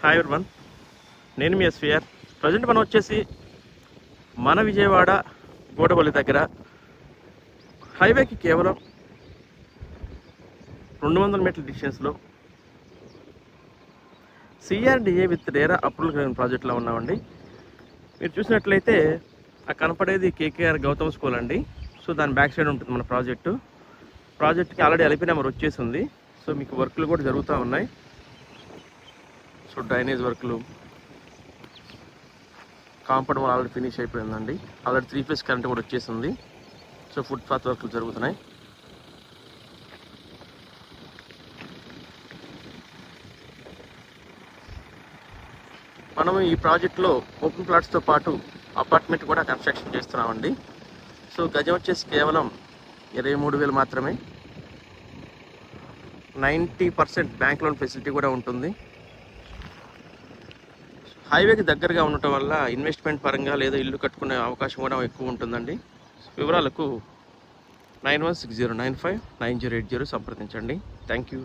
Hi everyone, నేను మీ SVR. Present మనం వచ్చేసి మన విజయవాడ గోడవల్లి దగ్గర హైవేకి కేవలం 200 మీటర్ల డిస్టెన్స్లో సిఆర్డిఏ విత్ రేరా అప్రూవల్ కలిగిన ప్రాజెక్ట్లో ఉన్నామండి. మీరు చూసినట్లయితే ఆ కనపడేది కేకేఆర్ గౌతమ్ స్కూల్ అండి. సో దాని బ్యాక్ సైడ్ ఉంటుంది మన ప్రాజెక్ట్కి ఆల్రెడీ ఎల్పీ నెంబర్ వచ్చేసింది. సో మీకు వర్క్లు కూడా జరుగుతూ ఉన్నాయి. సో డ్రైనేజ్ వర్క్లు, కాంపౌండ్ వాల్ ఆల్రెడీ ఫినిష్ అయిపోయిందండి. ఆల్రెడీ 3 ఫేజ్ కరెంట్ కూడా వచ్చేసింది. సో ఫుట్పాత్ వర్క్లు జరుగుతున్నాయి. మనము ఈ ప్రాజెక్ట్లో ఓపెన్ ప్లాట్స్తో పాటు అపార్ట్మెంట్ కూడా కన్స్ట్రక్షన్ చేస్తున్నామండి. సో గజం వచ్చేసి కేవలం 23,000 మాత్రమే. 90% బ్యాంక్ లోన్ ఫెసిలిటీ కూడా ఉంటుంది. హైవేకి దగ్గరగా ఉండటం వల్ల ఇన్వెస్ట్మెంట్ పరంగా లేదా ఇల్లు కట్టుకునే అవకాశం కూడా ఎక్కువ ఉంటుందండి. వివరాలకు 9160959080 సంప్రదించండి. Thank you.